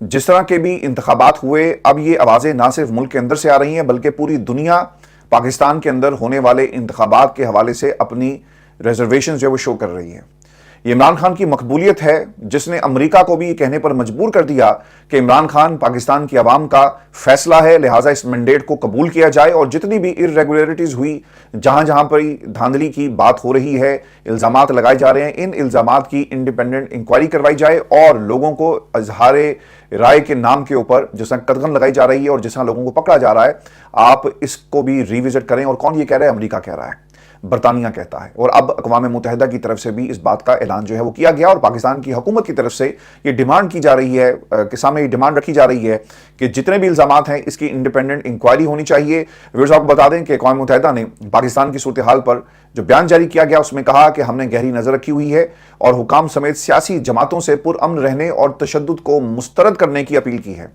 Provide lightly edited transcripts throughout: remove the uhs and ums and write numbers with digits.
जिस तरह के भी इंतखाबात हुए, अब ये आवाज़ें ना सिर्फ मुल्क के अंदर से आ रही हैं बल्कि पूरी दुनिया पाकिस्तान के अंदर होने वाले इंतखाबात के हवाले से अपनी रिजर्वेशन जो है वो शो कर रही है। ये इमरान खान की मकबूलियत है जिसने अमेरिका को भी ये कहने पर मजबूर कर दिया कि इमरान खान पाकिस्तान की आवाम का फैसला है, लिहाजा इस मैंडेट को कबूल किया जाए और जितनी भी इर्रेगुलरिटीज़ हुई, जहां जहां पर धांधली की बात हो रही है, इल्ज़ामात लगाए जा रहे हैं, इन इल्ज़ामात की इंडिपेंडेंट इंक्वायरी करवाई जाए और लोगों को इजहार राय के नाम के ऊपर जिस तरह कदगन लगाई जा रही है और जिस तरह लोगों को पकड़ा जा रहा है, आप इसको भी रिविजिट करें। और कौन ये कह रहा है? अमेरिका कह रहा है, बरतानिया कहता है। और अब अक़वाम मुत्तहिदा की तरफ से भी इस बात का ऐलान जो है वो किया गया और पाकिस्तान की हुकूमत की तरफ से ये डिमांड की जा रही है, कि सामने ये डिमांड रखी जा रही है कि जितने भी इल्ज़ामात हैं इसकी इंडिपेंडेंट इंक्वायरी होनी चाहिए। व्यूअर्स, आपको बता दें कि अक़वाम मुत्तहिदा ने पाकिस्तान की सूरत हाल पर जो बयान जारी किया गया उसमें कहा कि हमने गहरी नज़र रखी हुई है और हुकाम समेत सियासी जमातों से पुरअमन रहने और तशद्दुद को मुस्तरद करने की अपील की है।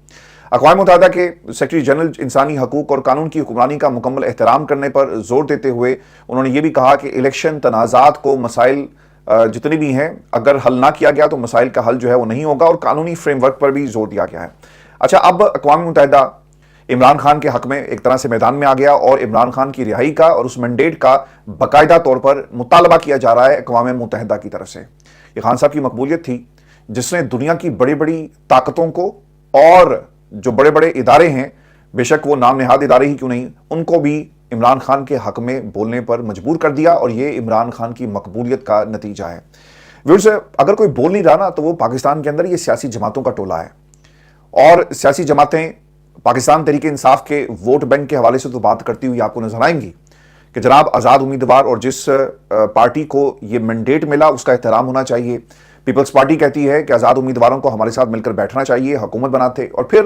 अक़वाम मुत्तहिदा के सेक्रेटरी जनरल इंसानी हकूक़ और कानून की हुक्मरानी का मुकम्मल एहतराम करने पर जोर देते हुए उन्होंने ये भी कहा कि इलेक्शन तनाज़ात को मसाइल जितने भी हैं अगर हल ना किया गया तो मसाइल का हल जो है वो नहीं होगा और कानूनी फ्रेमवर्क पर भी जोर दिया गया है। अच्छा, अब अक़वाम मुत्तहिदा इमरान खान के हक़ में एक तरह से मैदान में आ गया और इमरान खान की रिहाई का और उस मैंडेट का बाकायदा तौर पर मुतालबा किया जा रहा है अक़वाम मुत्तहिदा की तरफ से। ये खान साहब की मकबूलियत थी जिसने दुनिया की बड़ी बड़ी ताकतों को और जो बड़े बड़े इदारे हैं, बेशक वो नाम निहाद इदारे ही क्यों नहीं, उनको भी इमरान खान के हक में बोलने पर मजबूर कर दिया और ये इमरान खान की मकबूलियत का नतीजा है। व्यूअर्स, अगर कोई बोल नहीं रहा ना तो वो पाकिस्तान के अंदर ये सियासी जमातों का टोला है और सियासी जमातें पाकिस्तान तहरीक इंसाफ के वोट बैंक के हवाले से तो बात करती हुई आपको नजर आएंगी कि जनाब आज़ाद उम्मीदवार और जिस पार्टी को ये मैंडेट मिला उसका एहतराम होना चाहिए। पीपल्स पार्टी कहती है कि आज़ाद उम्मीदवारों को हमारे साथ मिलकर बैठना चाहिए, हुकूमत बनाते। और फिर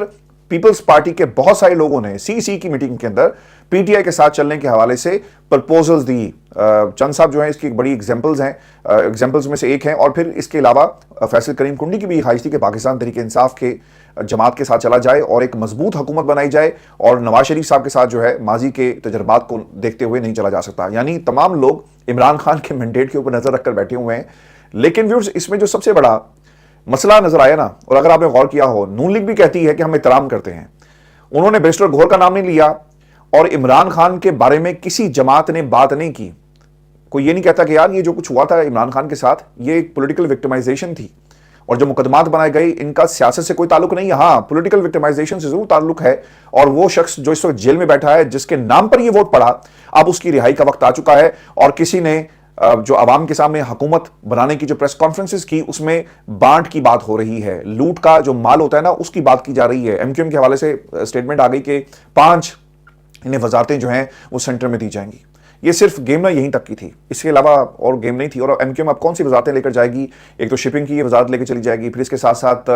पीपल्स पार्टी के बहुत सारे लोगों ने सीसी की मीटिंग के अंदर पीटीआई के साथ चलने के हवाले से प्रपोजल्स दी। चंद साहब जो हैं इसकी बड़ी एग्जांपल्स हैं, एग्जांपल्स में से एक हैं। और फिर इसके अलावा फैसल करीम कुंडी की भी ख्वाहिश थी कि पाकिस्तान तहरीक इंसाफ के जमात के साथ चला जाए और एक मजबूत हुकूमत बनाई जाए और नवाज शरीफ साहब के साथ जो है माजी के तजर्बात को देखते हुए नहीं चला जा सकता। यानी तमाम लोग इमरान खान के मैंडेट के ऊपर नजर रखकर बैठे हुए हैं। लेकिन व्यूअर्स, इसमें जो सबसे बड़ा मसला नजर आया ना, और अगर आपने गौर किया हो, नून लीग भी कहती है कि हम एहतराम करते हैं। उन्होंने बैरिस्टर गौहर का नाम नहीं लिया और इमरान खान के बारे में किसी जमात ने बात नहीं की। कोई ये नहीं कहता कि यार ये जो कुछ हुआ था इमरान खान के साथ ये एक पॉलिटिकल विक्टिमाइजेशन थी और जो मुकदमात बनाए गए इनका सियासत से कोई ताल्लुक नहीं है। हाँ, पॉलिटिकल विक्टिमाइजेशन से जरूर ताल्लुक है और वो शख्स जो इस वक्त जेल में बैठा है जिसके नाम पर ये वोट पड़ा, अब उसकी रिहाई का वक्त आ चुका है। और किसी ने जो आवाम के सामने हुकूमत बनाने की जो प्रेस कॉन्फ्रेंसेस की उसमें बांट की बात हो रही है, लूट का जो माल होता है ना उसकी बात की जा रही है। एमक्यूएम के हवाले से स्टेटमेंट आ गई कि 5 इन्हें वजारतें जो हैं वो सेंटर में दी जाएंगी। ये सिर्फ गेम ना यहीं तक की थी, इसके अलावा और गेम नहीं थी। और एमक्यूएम अब कौन सी वजारतें लेकर जाएगी? एक तो शिपिंग की ये वजारत लेकर चली जाएगी, फिर इसके साथ साथ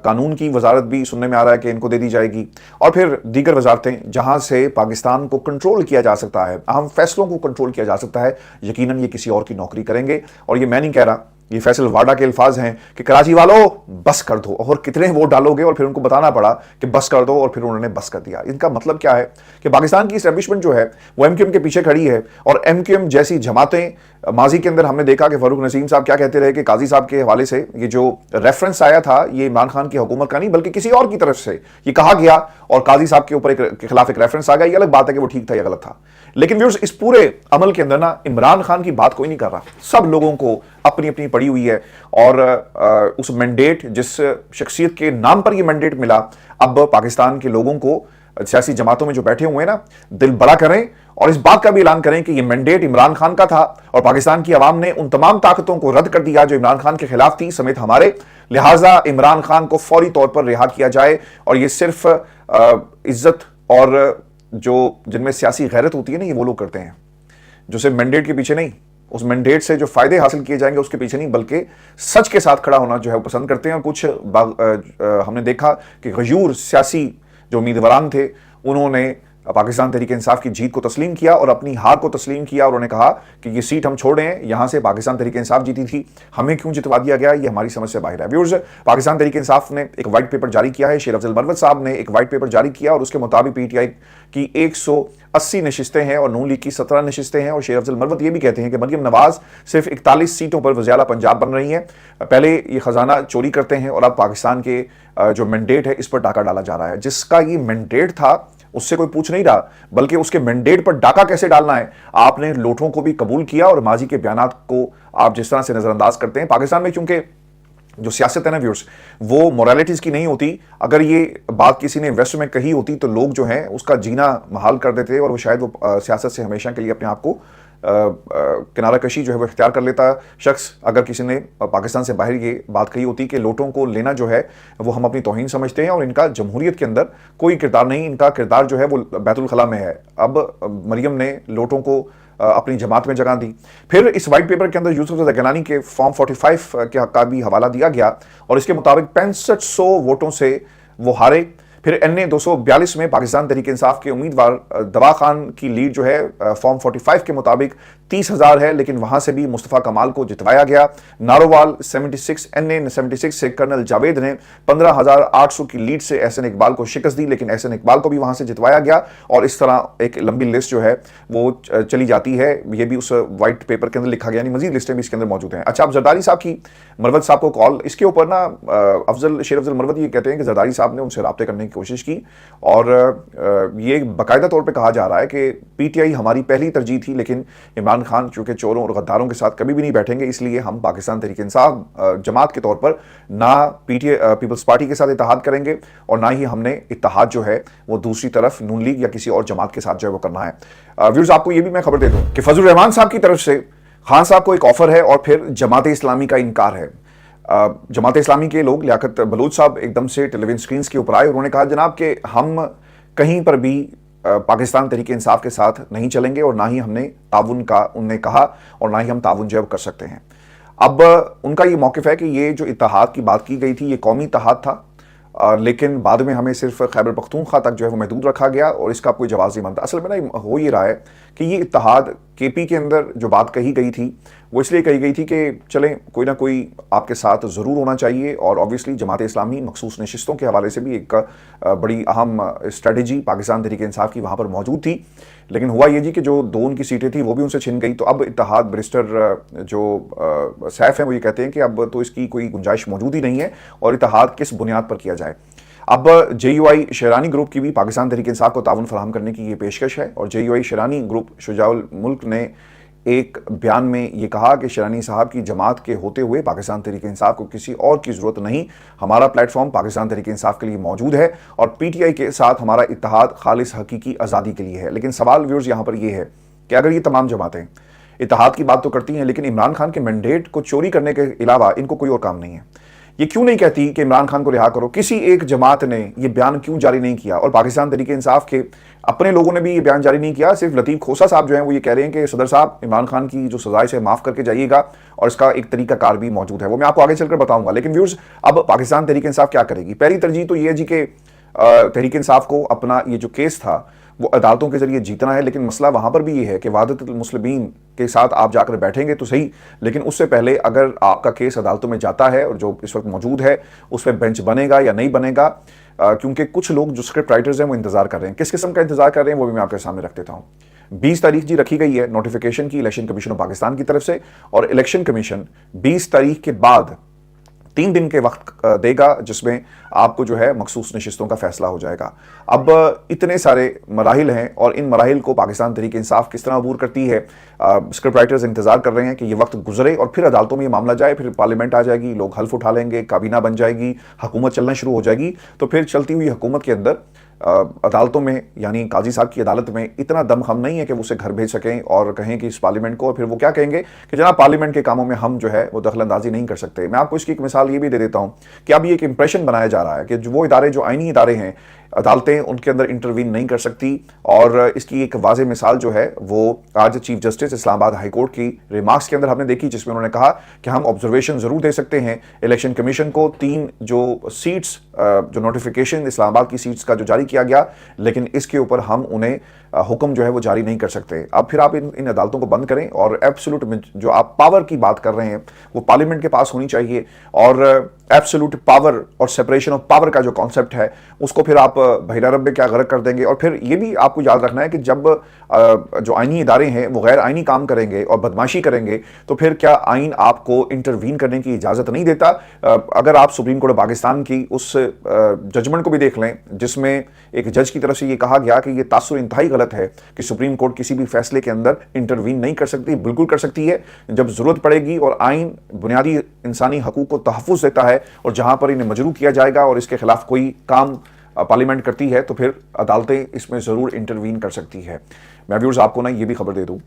कानून की वजारत भी सुनने में आ रहा है कि इनको दे दी जाएगी, और फिर दीगर वजारतें जहां से पाकिस्तान को कंट्रोल किया जा सकता है, अहम फैसलों को कंट्रोल किया जा सकता है। यकीनन ये किसी और की नौकरी करेंगे। और ये मैं नहीं कह रहा, ये फैसल वाडा के अल्फाज हैं कि कराची वालों बस कर दो, और कितने वोट डालोगे और फिर उनको बताना पड़ा कि बस कर दो और फिर उन्होंने बस कर दिया। इनका मतलब क्या है कि पाकिस्तान की एस्टैब्लिशमेंट जो है वो एमक्यूएम के पीछे खड़ी है और एमक्यूएम जैसी जमातें, माजी के अंदर हमने देखा कि फारूक नसीम साहब क्या कहते रहे कि काजी साहब के हवाले से ये जो रेफरेंस आया था ये इमरान खान की हुकूमत का नहीं बल्कि किसी और की तरफ से ये कहा गया और काजी साहब के ऊपर के खिलाफ एक रेफरेंस आ गया। ये अलग बात है कि वो ठीक था या गलत था, लेकिन व्यूअर्स इस पूरे अमल के अंदर ना इमरान खान की बात कोई नहीं कर रहा। सब लोगों को अपनी अपनी पड़ी हुई है और उस मैंडेट, जिस शख्सियत के नाम पर यह मैंडेट मिला, अब पाकिस्तान के लोगों को, सियासी जमातों में जो बैठे हुए हैं ना, दिल बड़ा करें और इस बात का भी ऐलान करें कि यह मैंडेट इमरान खान का था और पाकिस्तान की आवाम ने उन तमाम ताकतों को रद्द कर दिया जो इमरान खान के खिलाफ थी समेत हमारे। लिहाजा इमरान खान को फौरी तौर पर रिहा किया जाए और ये सिर्फ इज्जत और जो जिनमें सियासी गैरत होती है ना, ये वो लोग करते हैं जो सिर्फ मैंडेट के पीछे नहीं, उस मैंडेट से जो फायदे हासिल किए जाएंगे उसके पीछे नहीं, बल्कि सच के साथ खड़ा होना जो है वो पसंद करते हैं। और कुछ हमने देखा कि गयूर सियासी जो उम्मीदवारान थे उन्होंने पाकिस्तान तहरीक इंसाफ की जीत को तस्लीम किया और अपनी हार को तस्लीम किया, और उन्होंने कहा कि ये सीट हम छोड़ दें, यहां से पाकिस्तान तहरीक इंसाफ जीती थी, हमें क्यों जितवा दिया गया, ये हमारी समझ से बाहर है। व्यूअर्स, पाकिस्तान तहरीक इंसाफ ने एक व्हाइट पेपर जारी किया है, शेर अफजल मरवत साहब ने एक व्हाइट पेपर जारी किया और उसके मुताबिक पीटीआई की 180 नशिस्तें हैं और नून लीग की 17 नशिस्तें हैं। और शेर अफजल मरवत ये भी कहते हैं कि मरियम नवाज सिर्फ 41 सीटों पर वज़ीर आला पंजाब बन रही हैं। पहले ये खजाना चोरी करते हैं और अब पाकिस्तान के जो मैंडेट है इस पर डाका डाला जा रहा है। जिसका ये मैंडेट था उससे कोई पूछ नहीं रहा, बल्कि उसके मैंडेट पर डाका कैसे डालना है आपने लोटों को भी कबूल किया और माजी के बयानात को आप जिस तरह से नजरअंदाज करते हैं। पाकिस्तान में चूंकि जो सियासत है ना व्यूअर्स, वो मोरालिटीज की नहीं होती। अगर ये बात किसी ने वेस्ट में कही होती तो लोग जो हैं उसका जीना महाल कर देते और वो शायद वो सियासत से हमेशा के लिए अपने आप को किनारा कशी जो है वो इख्तियार कर लेता शख्स। अगर किसी ने पाकिस्तान से बाहर ये बात कही होती कि लोटों को लेना जो है वो हम अपनी तौहीन समझते हैं और इनका जमहूरियत के अंदर कोई किरदार नहीं, इनका किरदार जो है वो बैतुल खला में है। अब मरियम ने लोटों को अपनी जमात में जगह दी। फिर इस वाइट पेपर के अंदर यूसुफ रज़ा गिलानी के फॉर्म 45 का भी हवाला दिया गया और इसके मुताबिक 6500 वोटों से वो हारे। फिर NA 242 में पाकिस्तान तहरीक इंसाफ के उम्मीदवार दवा खान की लीड जो है फॉर्म 45 के मुताबिक 30,000 है, लेकिन वहां से भी मुस्तफ़ा कमाल को जितवाया गया। नारोवाल 76 NA 76 से कर्नल जावेद ने 15,800 की लीड से एहसन इकबाल को शिकस्त दी, लेकिन एहसन इकबाल को भी वहां से जितवाया गया। और इस तरह एक लंबी लिस्ट जो है वो चली जाती है। ये भी उस व्हाइट पेपर के अंदर लिखा गया, मजीद लिस्टें भी इसके अंदर मौजूद हैं। अच्छा, अब जरदारी साहब की मरवत साहब को कॉल, इसके ऊपर ना शेर अफजल मरवत ये कहते हैं कि जरदारी साहब ने उनसे राब्ते करने की कोशिश की और ये बाकायदा तौर पे कहा जा रहा है कि पीटीआई हमारी पहली तरजीह थी, लेकिन इमरान खान चूंकि चोरों और गद्दारों के साथ कभी भी नहीं बैठेंगे, इसलिए हम पाकिस्तान तहरीक इंसाफ जमात के तौर पर ना पीपल्स पार्टी के साथ इत्तेहाद करेंगे और ना ही हमने इत्तेहाद जो है वो दूसरी तरफ नून लीग या किसी और जमात के साथ जो है वो करना है। व्यूअर्स, आपको ये भी मैं खबर दे दूं कि फजलुर रहमान साहब की तरफ से खान साहब को एक ऑफर है और फिर जमात इस्लामी का इनकार है। जमात इस्लामी के लोग लियाकत बलूच साहब एकदम से टेलीविजन स्क्रीन के ऊपर आए, उन्होंने कहा जनाब कि हम कहीं पर भी पाकिस्तान तहरीक इंसाफ के साथ नहीं चलेंगे और ना ही हमने ताउन का उन्होंने कहा और ना ही हम ताउन जो कर सकते हैं। अब उनका ये मौक़िफ़ है कि ये जो इत्तेहाद की बात की गई थी ये कौमी इत्तेहाद था, लेकिन बाद में हमें सिर्फ खैबर पख्तूनख्वा तक जो है वो महदूद रखा गया और इसका कोई जवाब नहीं बनता। असल में ना हो ये रहा है कि ये इत्तेहाद केपी के अंदर जो बात कही गई थी वो इसलिए कही गई थी कि चलें कोई ना कोई आपके साथ ज़रूर होना चाहिए, और ऑब्वियसली जमात इस्लामी मखसूस नशिस्तों के हवाले से भी एक बड़ी अहम स्ट्रेटजी पाकिस्तान तहरीक इंसाफ की वहाँ पर मौजूद थी। लेकिन हुआ ये जी कि जो दो उनकी सीटें थी वो भी उनसे छिन गई। तो अब इत्तेहाद बैरिस्टर जो सैफ हैं वो ये कहते हैं कि अब तो इसकी कोई गुंजाइश मौजूद ही नहीं है और इत्तेहाद किस बुनियाद पर किया जाए। अब JUI शेरानी ग्रुप की भी पाकिस्तान तहरीक इंसाफ को ताउन फराहम करने की ये पेशकश है और JUI शेरानी ग्रुप शुजाउल मुल्क ने एक बयान में ये कहा कि शेरानी साहब की जमात के होते हुए पाकिस्तान तहरीक इंसाफ को किसी और की ज़रूरत नहीं, हमारा प्लेटफॉर्म पाकिस्तान तहरीक इंसाफ के लिए मौजूद है और PTI के साथ हमारा इत्तेहाद खालिस हकीकी आज़ादी के लिए है। लेकिन सवाल व्यूअर्स यहाँ पर यह है कि अगर ये तमाम जमातें इत्तेहाद की बात तो करती हैं लेकिन इमरान खान के मैंडेट को चोरी करने के अलावा इनको कोई और काम नहीं है, ये क्यों नहीं कहती कि इमरान खान को रिहा करो? किसी एक जमात ने ये बयान क्यों जारी नहीं किया? और पाकिस्तान तहरीक इंसाफ के अपने लोगों ने भी ये बयान जारी नहीं किया। सिर्फ लतीफ़ खोसा साहब जो हैं वो ये कह रहे हैं कि सदर साहब इमरान खान की जो सज़ा से माफ़ करके जाइएगा और इसका एक तरीका कार भी मौजूद है, वो मैं आपको आगे चलकर बताऊंगा। लेकिन व्यूअर्स, अब पाकिस्तान तहरीक इंसाफ क्या करेगी? पहली तरजीह तो ये है जी कि तहरीक इंसाफ को अपना ये जो केस था वो अदालतों के जरिए जीतना है, लेकिन मसला वहाँ पर भी ये है कि वहादतुल मुस्लिमीन के साथ आप जाकर बैठेंगे तो सही, लेकिन उससे पहले अगर आपका केस अदालतों में जाता है और जो इस वक्त मौजूद है उस पर बेंच बनेगा या नहीं बनेगा, क्योंकि कुछ लोग जो स्क्रिप्ट राइटर्स हैं वो इंतजार कर रहे हैं। किस किस्म का इंतजार कर रहे हैं वो भी मैं आपके सामने रख देता हूँ। 20 तारीख जी रखी गई है नोटिफिकेशन की इलेक्शन कमीशन ऑफ पाकिस्तान की तरफ से, और इलेक्शन कमीशन 20 तारीख के बाद 3 दिन के वक्त देगा जिसमें आपको जो है मखसूस नशिस्तों का फैसला हो जाएगा। अब इतने सारे मराहिल हैं और इन मराहिल को पाकिस्तान तहरीक इंसाफ किस तरह अबूर करती है। स्क्रिप्ट राइटर्स इंतजार कर रहे हैं कि ये वक्त गुजरे और फिर अदालतों में ये मामला जाए, फिर पार्लियामेंट आ जाएगी, लोग हल्फ उठा लेंगे, काबीना बन जाएगी, हुकूमत चलना शुरू हो जाएगी, तो फिर चलती हुई हुकूमत के अंदर अदालतों में यानी काजी साहब की अदालत में इतना दमखम नहीं है कि वो उसे घर भेज सकें और कहें कि इस पार्लियामेंट को, और फिर वो क्या कहेंगे कि जनाब पार्लियामेंट के कामों में हम जो है वो दखल अंदाजी नहीं कर सकते। मैं आपको इसकी एक मिसाल ये भी दे देता हूँ कि अब ये एक इंप्रेशन बनाया जा रहा है कि वो इदारे जो आईनी इदारे हैं عدالتیں ان کے اندر انٹروین نہیں کر سکتی. اور اس کی ایک واضح مثال جو ہے وہ آج چیف جسٹس اسلام آباد ہائی کورٹ کی ریمارکس کے اندر ہم نے دیکھی، جس میں انہوں نے کہا کہ ہم آبزرویشن ضرور دے سکتے ہیں الیکشن کمیشن کو 3 جو سیٹس جو نوٹیفیکیشن اسلام آباد کی سیٹس کا جو جاری کیا گیا، لیکن اس کے اوپر ہم انہیں حکم جو ہے وہ جاری نہیں کر سکتے. اب پھر آپ ان عدالتوں کو بند کریں، اور ایبسولوٹ جو آپ پاور کی بات کر رہے ہیں وہ پارلیمنٹ کے پاس ہونی چاہیے، اور ایبسولوٹ پاور اور سپریشن آف پاور کا جو کانسیپٹ ہے اس کو پھر آپ بحیرہ عرب میں کیا غرق کر دیں گے. اور پھر یہ بھی آپ کو یاد رکھنا ہے کہ جب جو آئینی ادارے ہیں وہ غیر آئینی کام کریں گے اور بدماشی کریں گے تو پھر کیا آئین آپ کو انٹروین کرنے کی اجازت نہیں دیتا؟ اگر آپ سپریم کورٹ پاکستان کی اس ججمنٹ کو بھی دیکھ لیں جس میں ایک جج کی طرف سے یہ کہا گیا کہ یہ تاثر انتہائی غلط ہے کہ سپریم کورٹ کسی بھی فیصلے کے اندر انٹروین نہیں کر سکتی. بالکل کر سکتی ہے جب ضرورت پڑے گی، اور آئین بنیادی انسانی حقوق کو تحفظ دیتا ہے، اور جہاں پر انہیں مجروح کیا جائے گا اور اس کے خلاف کوئی کام پارلیمنٹ کرتی ہے تو پھر عدالتیں اس میں ضرور انٹروین کر سکتی ہے. میں ویورز آپ کو نا یہ بھی خبر دے دوں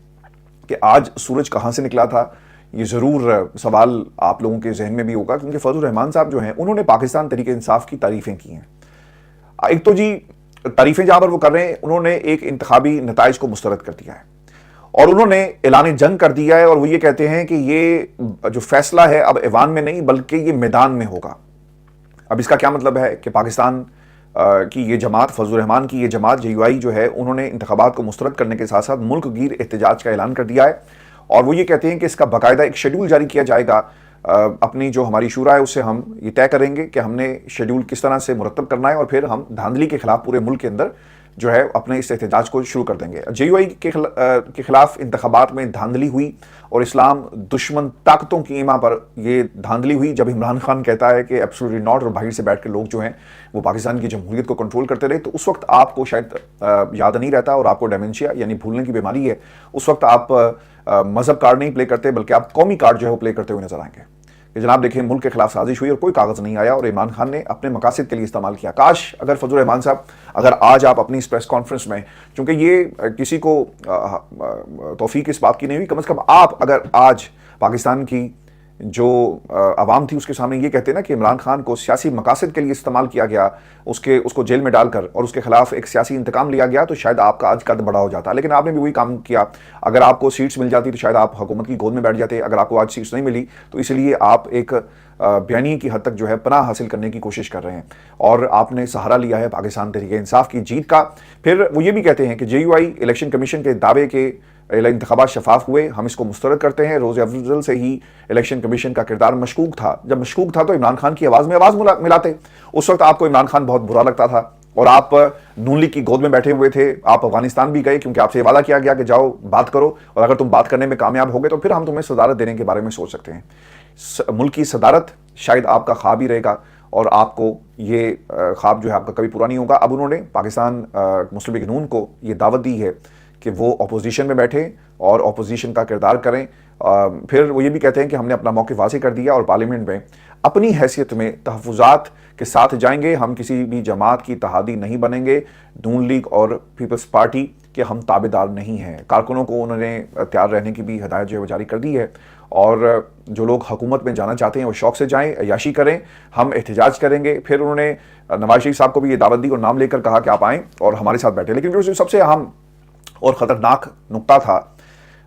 کہ آج سورج کہاں سے نکلا تھا، یہ ضرور سوال آپ لوگوں کے ذہن میں بھی ہوگا، کیونکہ فضل الرحمان صاحب جو ہیں انہوں نے پاکستان تحریک انصاف کی تعریفیں کی ہیں. ایک تو جی تعریفیں جہاں پر وہ کر رہے ہیں، انہوں نے ایک انتخابی نتائج کو مسترد کر دیا ہے اور انہوں نے اعلان جنگ کر دیا ہے، اور وہ یہ کہتے ہیں کہ یہ جو فیصلہ ہے اب ایوان میں نہیں بلکہ یہ میدان میں ہوگا. اب اس کا کیا مطلب ہے کہ پاکستان کی یہ جماعت، فضل الرحمان کی یہ جماعت JUI جو ہے، انہوں نے انتخابات کو مسترد کرنے کے ساتھ ساتھ ملک گیر احتجاج کا اعلان کر دیا ہے، اور وہ یہ کہتے ہیں کہ اس کا باقاعدہ ایک شیڈول جاری کیا جائے گا. اپنی جو ہماری شورا ہے اس سے ہم یہ طے کریں گے کہ ہم نے شیڈول کس طرح سے مرتب کرنا ہے، اور پھر ہم دھاندلی کے خلاف پورے ملک کے اندر جو ہے اپنے اس احتجاج کو شروع کر دیں گے. JUI کے خلاف انتخابات میں دھاندلی ہوئی، اور اسلام دشمن طاقتوں کی ایما پر یہ دھاندلی ہوئی جب عمران خان کہتا ہے کہ ایبسولوٹلی ناٹ، اور باہر سے بیٹھ کے لوگ جو ہیں وہ پاکستان کی جمہوریت کو کنٹرول کرتے رہے. تو اس وقت آپ کو شاید یاد نہیں رہتا، اور آپ کو ڈیمنشیا یعنی بھولنے کی بیماری ہے، اس وقت آپ مذہب کارڈ نہیں پلے کرتے بلکہ آپ قومی کارڈ جو ہے وہ پلے کرتے ہوئے نظر آئیں گے کہ جناب دیکھیں ملک کے خلاف سازش ہوئی اور کوئی کاغذ نہیں آیا، اور عمران خان نے اپنے مقاصد کے لیے استعمال کیا. کاش اگر فضل الرحمان صاحب اگر آج آپ اپنی اس پریس کانفرنس میں، چونکہ یہ کسی کو توفیق اس بات کی نہیں ہوئی، کم از کم آپ اگر آج پاکستان کی جو عوام تھی اس کے سامنے یہ کہتے نا کہ عمران خان کو سیاسی مقاصد کے لیے استعمال کیا گیا، اس کو جیل میں ڈال کر اور اس کے خلاف ایک سیاسی انتقام لیا گیا، تو شاید آپ کا آج قد بڑا ہو جاتا. لیکن آپ نے بھی وہی کام کیا. اگر آپ کو سیٹس مل جاتی تو شاید آپ حکومت کی گود میں بیٹھ جاتے. اگر آپ کو آج سیٹس نہیں ملی تو اس لیے آپ ایک بیانی کی حد تک جو ہے پناہ حاصل کرنے کی کوشش کر رہے ہیں، اور آپ نے سہارا لیا ہے پاکستان تحریک انصاف کی جیت کا. پھر وہ یہ بھی کہتے ہیں کہ JUI الیکشن کمیشن کے دعوے کے انتخابات شفاف ہوئے، ہم اس کو مسترد کرتے ہیں. روز افضل سے ہی الیکشن کمیشن کا کردار مشکوک تھا. جب مشکوک تھا تو عمران خان کی آواز میں آواز ملاتے. اس وقت آپ کو عمران خان بہت برا لگتا تھا، اور آپ نون لیگ کی گود میں بیٹھے ہوئے تھے. آپ افغانستان بھی گئے کیونکہ آپ سے وعدہ کیا گیا کہ جاؤ بات کرو، اور اگر تم بات کرنے میں کامیاب ہو گئے تو پھر ہم تمہیں صدارت دینے کے بارے میں سوچ سکتے ہیں. ملک کی صدارت شاید آپ کا خواب ہی رہے گا، اور آپ کو یہ خواب جو ہے آپ کا کبھی پورا نہیں ہوگا. اب انہوں نے پاکستان مسلم لیگ نون کو یہ دعوت دی ہے کہ وہ اپوزیشن میں بیٹھیں اور اپوزیشن کا کردار کریں. پھر وہ یہ بھی کہتے ہیں کہ ہم نے اپنا موقف واضح کر دیا اور پارلیمنٹ میں اپنی حیثیت میں تحفظات کے ساتھ جائیں گے. ہم کسی بھی جماعت کی اتحادی نہیں بنیں گے. نون لیگ اور پیپلز پارٹی کے ہم تابع دار نہیں ہیں. کارکنوں کو انہوں نے تیار رہنے کی بھی ہدایت جو ہے جاری کر دی ہے، اور جو لوگ حکومت میں جانا چاہتے ہیں وہ شوق سے جائیں، عیاشی کریں، ہم احتجاج کریں گے. پھر انہوں نے نواز شریف صاحب کو بھی یہ دعوت دی اور نام لے کر کہا کہ آپ آئیں اور ہمارے ساتھ بیٹھیں. لیکن جو سب سے اہم اور خطرناک نقطہ تھا،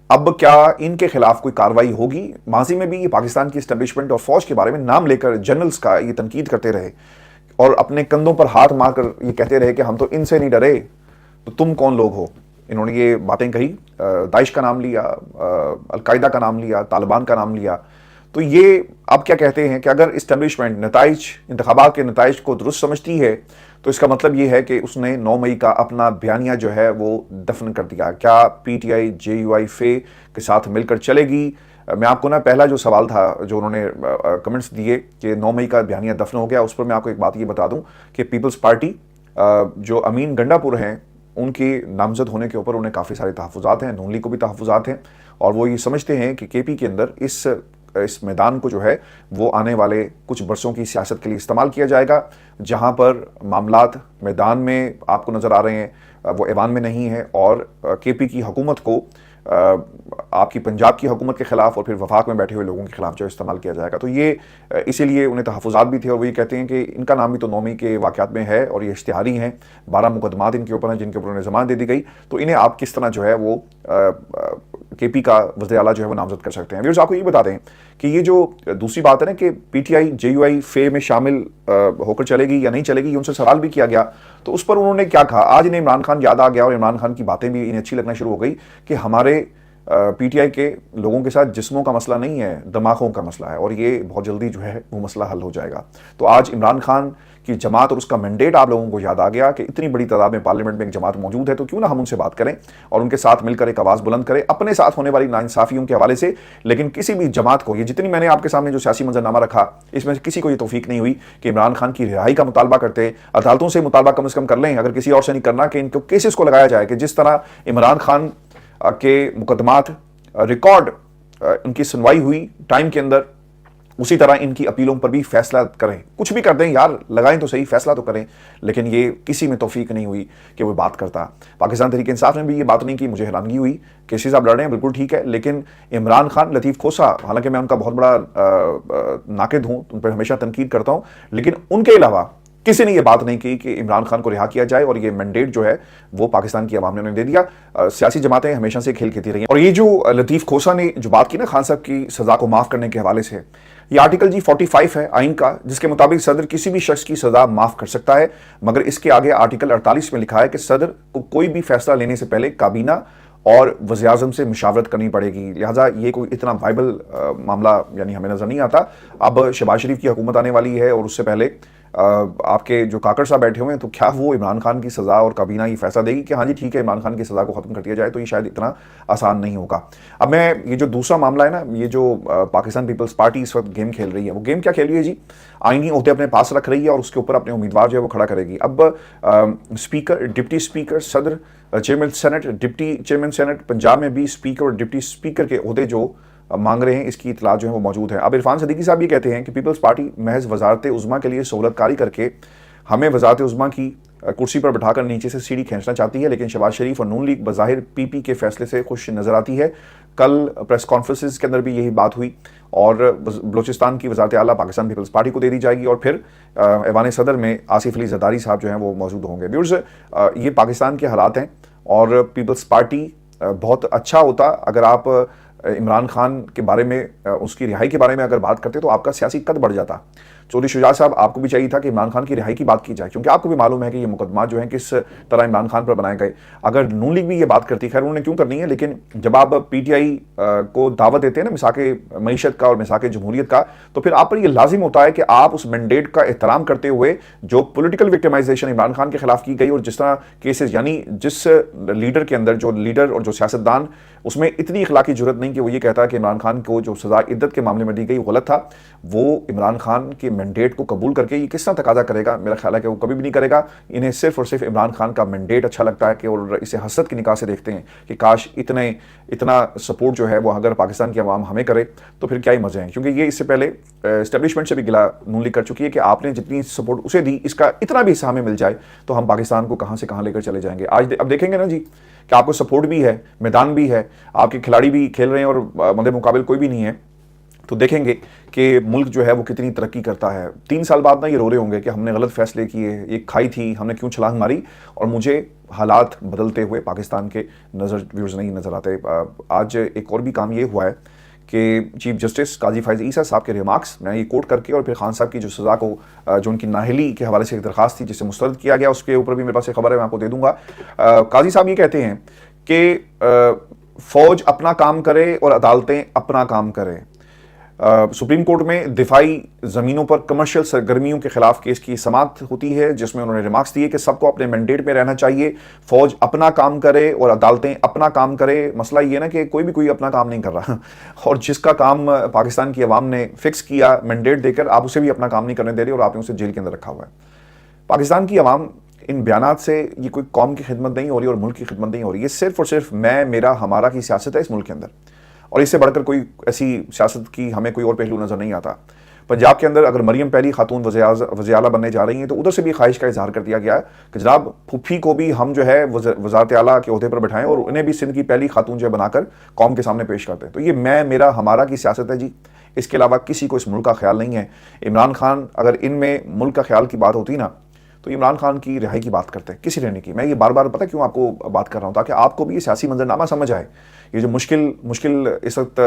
اب کیا ان کے خلاف کوئی کارروائی ہوگی؟ ماضی میں بھی یہ پاکستان کی اسٹیبلشمنٹ اور فوج کے بارے میں نام لے کر جنرلز کا یہ تنقید کرتے رہے اور اپنے کندھوں پر ہاتھ مار کر یہ کہتے رہے کہ ہم تو ان سے نہیں ڈرے، تو تم کون لوگ ہو؟ انہوں نے یہ باتیں کہی، داعش کا نام لیا، القاعدہ کا نام لیا، طالبان کا نام لیا. تو یہ اب کیا کہتے ہیں کہ اگر اسٹیبلشمنٹ انتخابات کے نتائج کو درست سمجھتی ہے تو اس کا مطلب یہ ہے کہ اس نے 9 مئی کا اپنا بیانیہ جو ہے وہ دفن کر دیا. کیا PTI JUI فے کے ساتھ مل کر چلے گی؟ میں آپ کو نا پہلا جو سوال تھا جو انہوں نے کمنٹس دیے کہ 9 مئی کا بیانیہ دفن ہو گیا، اس پر میں آپ کو ایک بات یہ بتا دوں کہ پیپلز پارٹی جو امین گنڈا پور ہیں ان کے نامزد ہونے کے اوپر انہیں کافی سارے تحفظات ہیں، نون لیگ کو بھی تحفظات ہیں، اور وہ یہ سمجھتے ہیں کہ KP کے اندر اس میدان کو جو ہے وہ آنے والے کچھ برسوں کی سیاست کے لیے استعمال کیا جائے گا، جہاں پر معاملات میدان میں آپ کو نظر آ رہے ہیں وہ ایوان میں نہیں ہے، اور KP کی حکومت کو آپ کی پنجاب کی حکومت کے خلاف اور پھر وفاق میں بیٹھے ہوئے لوگوں کے خلاف جو استعمال کیا جائے گا. تو یہ اسی لیے انہیں تحفظات بھی تھے اور وہ یہ کہتے ہیں کہ ان کا نام بھی تو 9ویں کے واقعات میں ہے اور یہ اشتہاری ہیں, 12 مقدمات ان کے اوپر ہیں جن کے اوپر انہیں ضمانت دے دی گئی. تو انہیں آپ کس طرح جو ہے وہ کے پی کا وزیر اعلیٰ جو ہے وہ نامزد کر سکتے ہیں. ویورز, آپ کو یہ بتا دیں کہ یہ جو دوسری بات ہے نا کہ P T I J you آئی فے میں شامل ہو کر چلے گی یا نہیں چلے گی, ان سے سوال بھی کیا گیا. تو اس پر انہوں نے کیا کہا, آج انہیں عمران خان یاد آ گیا اور عمران خان کی باتیں بھی انہیں اچھی لگنا شروع ہو گئی کہ ہمارے پی ٹی آئی کے لوگوں کے ساتھ جسموں کا مسئلہ نہیں ہے, دماغوں کا مسئلہ ہے, اور یہ بہت جلدی جو ہے وہ مسئلہ حل ہو جائے گا. تو آج عمران خان کی جماعت اور اس کا مینڈیٹ آپ لوگوں کو یاد آ گیا کہ اتنی بڑی تعداد میں پارلیمنٹ میں ایک جماعت موجود ہے, تو کیوں نہ ہم ان سے بات کریں اور ان کے ساتھ مل کر ایک آواز بلند کریں اپنے ساتھ ہونے والی ناانصافیوں کے حوالے سے. لیکن کسی بھی جماعت کو, یہ جتنی میں نے آپ کے سامنے جو سیاسی منظرنامہ رکھا, اس میں سے کسی کو یہ توفیق نہیں ہوئی کہ عمران خان کی رہائی کا مطالبہ کرتے. عدالتوں سے مطالبہ کم از کم کر لیں, اگر کسی اور سے نہیں کرنا, کہ ان کو کیسز کو لگایا جائے کہ جس طرح عمران خان کے مقدمات ریکارڈ ان کی سنوائی ہوئی ٹائم کے اندر, اسی طرح ان کی اپیلوں پر بھی فیصلہ کریں. کچھ بھی کر دیں یار, لگائیں تو صحیح, فیصلہ تو کریں. لیکن یہ کسی میں توفیق نہیں ہوئی کہ وہ بات کرتا. پاکستان تحریک انصاف نے بھی یہ بات نہیں کی. مجھے حیرانگی ہوئی. کیسز آپ لڑ رہے ہیں بالکل ٹھیک ہے, لیکن عمران خان, لطیف کھوسا, حالانکہ میں ان کا بہت بڑا ناقد ہوں, ان پر ہمیشہ تنقید کرتا ہوں, لیکن ان کے علاوہ کسی نے یہ بات نہیں کی کہ عمران خان کو رہا کیا جائے, اور یہ مینڈیٹ جو ہے وہ پاکستان کی عوام نے انہیں دے دیا. سیاسی جماعتیں ہمیشہ سے کھیل کھیلتی رہی ہیں. اور یہ جو لطیف کھوسا نے جو بات کی نا خان صاحب کی سزا کو معاف کرنے کے حوالے سے, یہ آرٹیکل 45 ہے آئین کا, جس کے مطابق صدر کسی بھی شخص کی سزا معاف کر سکتا ہے, مگر اس کے آگے آرٹیکل 48 میں لکھا ہے کہ صدر کو کوئی بھی فیصلہ لینے سے پہلے کابینہ اور وزیر اعظم سے مشاورت کرنی پڑے گی. لہٰذا یہ کوئی اتنا وائبل معاملہ یعنی ہمیں نظر نہیں آتا. اب شہباز شریف کی حکومت آنے والی ہے, اور اس سے پہلے آپ کے جو کاکڑ صاحب بیٹھے ہوئے ہیں, تو کیا وہ عمران خان کی سزا اور کابینہ یہ فیصلہ دے گی کہ ہاں جی ٹھیک ہے عمران خان کی سزا کو ختم کر دیا جائے؟ تو یہ شاید اتنا آسان نہیں ہوگا. اب میں یہ جو دوسرا معاملہ ہے نا, یہ جو پاکستان پیپلز پارٹی اس وقت گیم کھیل رہی ہے, وہ گیم کیا کھیل رہی ہے جی؟ آئینی عہدے اپنے پاس رکھ رہی ہے اور اس کے اوپر اپنے امیدوار جو ہے وہ کھڑا کرے گی. اب اسپیکر, ڈپٹی اسپیکر, صدر, chairman senate, deputy chairman senate, Punjab میں بھی اسپیکر اور ڈپٹی اسپیکر کے عہدے جو مانگ رہے ہیں, اس کی اطلاع جو ہے وہ موجود ہے. اب عرفان صدیقی صاحب یہ کہتے ہیں کہ پیپلز پارٹی محض وزارت عظمیٰ کے لیے سہولت کاری کر کے ہمیں وزارت عظمیٰ کی کرسی پر بٹھا کر نیچے سے سیڑھی کھینچنا چاہتی ہے, لیکن شہباز شریف اور نون لیگ بظاہر پی پی کے فیصلے سے خوش نظر آتی ہے. کل پریس کانفرنسز کے اندر بھی یہی بات ہوئی, اور بلوچستان کی وزارت اعلیٰ پاکستان پیپلز پارٹی کو دے دی جائے گی, اور پھر ایوان صدر میں آصف علی زرداری صاحب جو ہیں وہ موجود ہوں گے. ویورز, یہ پاکستان کے حالات ہیں, اور پیپلز پارٹی بہت اچھا ہوتا اگر آپ عمران خان کے بارے میں, اس کی رہائی کے بارے میں اگر بات کرتے تو آپ کا سیاسی قد بڑھ جاتا. چودھری شجاع صاحب, آپ کو بھی چاہیے تھا کہ عمران خان کی رہائی کی بات کی جائے, کیونکہ آپ کو بھی معلوم ہے کہ یہ مقدمات جو ہیں کس طرح عمران خان پر بنائے گئے. اگر نون لیگ بھی یہ بات کرتی, خیر انہوں نے کیوں کرنی ہے, لیکن جب آپ پی ٹی آئی کو دعوت دیتے ہیں نا مساق معیشت کا اور مساق جمہوریت کا, تو پھر آپ پر یہ لازم ہوتا ہے کہ آپ اس مینڈیٹ کا احترام کرتے ہوئے جو پولیٹیکل وکٹمائزیشن عمران خان کے خلاف کی گئی, اور جس طرح کیسز, یعنی جس لیڈر کے اندر, جو لیڈر اور جو سیاستدان, اس میں اتنی اخلاقی جرت نہیں کہ وہ یہ کہتا ہے کہ عمران خان کو جو سزا عدت کے معاملے میں دی گئی غلط تھا, وہ عمران خان کے مینڈیٹ کو قبول کر کے یہ کس طرح تقاضا کرے گا؟ میرا خیال ہے کہ وہ کبھی بھی نہیں کرے گا. انہیں صرف اور صرف عمران خان کا مینڈیٹ اچھا لگتا ہے کہ, اور اسے حسد کی نگاہ سے دیکھتے ہیں کہ کاش اتنا سپورٹ جو ہے وہ اگر پاکستان کی عوام ہمیں کرے تو پھر کیا ہی مزے ہیں. کیونکہ یہ اس سے پہلے اسٹیبلشمنٹ سے بھی گلا نون لیگ کر چکی ہے کہ آپ نے جتنی سپورٹ اسے دی, اس کا اتنا بھی حصہ ہمیں مل جائے تو ہم پاکستان کو کہاں سے کہاں لے کر چلے جائیں گے. آج اب دیکھیں گے نا جی کہ آپ کو سپورٹ بھی ہے, میدان بھی ہے, آپ کے کھلاڑی بھی کھیل رہے ہیں, اور مد مقابل کوئی بھی نہیں ہے, تو دیکھیں گے کہ ملک جو ہے وہ کتنی ترقی کرتا ہے. 3 سال بعد نہ یہ رو رہے ہوں گے کہ ہم نے غلط فیصلے کیے, یہ کھائی تھی, ہم نے کیوں چھلانگ ماری, اور مجھے حالات بدلتے ہوئے پاکستان کے ویوز نہیں نظر آتے. آج ایک اور بھی کام یہ ہوا ہے کہ چیف جسٹس قاضی فائز عیسیٰ صاحب کے ریمارکس میں یہ کوٹ کر کے, اور پھر خان صاحب کی جو سزا کو, جو ان کی نااہلی کے حوالے سے ایک درخواست تھی جسے مسترد کیا گیا, اس کے اوپر بھی میرے پاس ایک خبر ہے, میں آپ کو دے دوں گا. قاضی صاحب یہ کہتے ہیں کہ فوج اپنا کام کرے اور عدالتیں اپنا کام کریں. سپریم کورٹ میں دفاعی زمینوں پر کمرشل سرگرمیوں کے خلاف کیس کی سماعت ہوتی ہے, جس میں انہوں نے ریمارکس دیے کہ سب کو اپنے مینڈیٹ میں رہنا چاہیے, فوج اپنا کام کرے اور عدالتیں اپنا کام کرے. مسئلہ یہ نا کہ کوئی اپنا کام نہیں کر رہا, اور جس کا کام پاکستان کی عوام نے فکس کیا مینڈیٹ دے کر, آپ اسے بھی اپنا کام نہیں کرنے دے رہے, اور آپ نے اسے جیل کے اندر رکھا ہوا ہے. پاکستان کی عوام ان بیانات سے, یہ کوئی قوم کی خدمت نہیں ہو رہی اور ملک کی خدمت نہیں ہو رہی, یہ صرف اور صرف میں, میرا, ہمارا کی سیاست ہے اس ملک کے اندر, اور اس سے بڑھ کر کوئی ایسی سیاست کی ہمیں کوئی اور پہلو نظر نہیں آتا. पंजाब के अंदर अगर मरियम पहली खातून वज़ीर आला बनने जा रही हैं तो उधर से भी ख्वाहिश का इजहार कर दिया गया है कि जनाब फूफी को भी हम जो है वज़ारत आला के ओहदे पर बैठाएं और उन्हें भी सिंध की पहली खातून जो है बनाकर कौम के सामने पेश करते हैं। तो ये मैं, मेरा, हमारा की सियासत है जी, इसके अलावा किसी को इस मुल्क का ख्याल नहीं है। इमरान खान, अगर इनमें मुल्क का ख्याल की बात होती ना तो इमरान खान की रिहाई की बात करते हैं, किसी रहने की। मैं ये बार बार पता क्यों आपको बात कर रहा हूँ, ताकि आपको भी ये सियासी मंजरनामा समझ आए। ये जो मुश्किल इस वक्त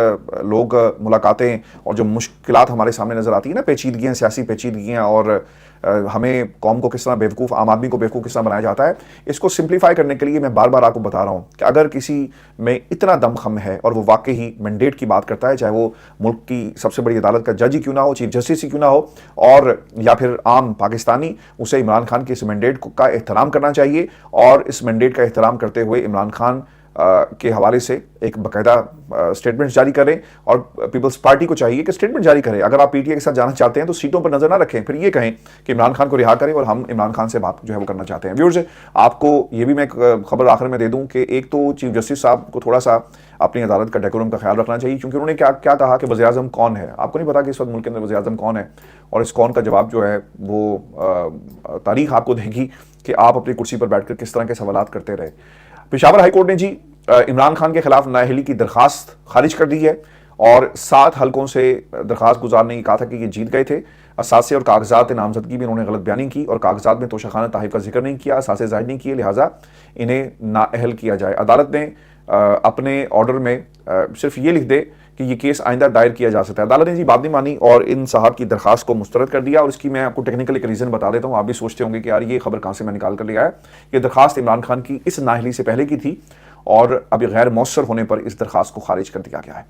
लोग मुलाकातें और जो मुश्किलात हमारे सामने नज़र आती है ना, पेचीदगियाँ, सियासी पेचीदगियाँ, और हमें कौम को किस तरह बेवकूफ़, आम आदमी को बेवकूफ़ किस तरह बनाया जाता है, इसको सिंप्लीफाई करने के लिए मैं बार बार आपको बता रहा हूँ कि अगर किसी में इतना दमखम है और वो वाकई ही मैंडेट की बात करता है, चाहे वो मुल्क की सबसे बड़ी अदालत का जज ही क्यों ना हो, चीफ जस्टिस ही क्यों ना हो, और या फिर आम पाकिस्तानी, उसे इमरान खान के इस मैंडेट का एहतराम करना चाहिए। और इस मैंडेट का एहतराम करते हुए इमरान खान के हवाले से एक बाकायदा स्टेटमेंट जारी करें, और पीपल्स पार्टी को चाहिए कि स्टेटमेंट जारी करें। अगर आप पीटीआई के साथ जाना चाहते हैं तो सीटों पर नजर ना रखें, फिर ये कहें कि इमरान खान को रिहा करें और हम इमरान खान से बात जो है वो करना चाहते हैं। व्यूअर्स, आपको ये भी मैं खबर आखिर में दे दूं कि एक तो चीफ जस्टिस साहब को थोड़ा सा अपनी अदालत का डेकोरम का ख्याल रखना चाहिए, क्योंकि उन्होंने क्या कहा कि वज़ीर आज़म कौन है। आपको नहीं पता कि इस वक्त मुल्क के अंदर वज़ीर आज़म कौन है, और इस कौन का जवाब जो है वो तारीख आपको देगी कि आप अपनी कुर्सी पर बैठकर किस तरह के सवालात करते रहे। पेशावर हाई कोर्ट ने जी इमरान खान के खिलाफ नाअहली की दरखास्त खारिज कर दी है, और 7 हलकों से दरखास्त गुजारने की कहा था कि ये जीत गए थे। असासे और कागजात नामजदगी में इन्होंने गलत बयानी की, और कागजात में तोशाखाना ताहिफ का जिक्र नहीं किया, असासे जाहिर नहीं किए, लिहाजा इन्हें नाअहल किया जाए। अदालत ने अपने ऑर्डर में सिर्फ ये लिख दे कि ये केस आइंदा दायर किया जा सकता है। अदालत ने जी बात नहीं मानी और इन साहब की दरखास्त को मुस्तरद कर दिया, और इसकी मैं आपको टेक्निकल एक रीज़न बता देता हूँ। आप भी सोचते होंगे कि यार ये खबर कहाँ से मैं निकाल कर ले आया। ये दरखास्त इमरान खान की इस नाअहली से पहले की थी, और अभी गैर मौसर होने पर इस दरखास्त को खारिज कर दिया गया है।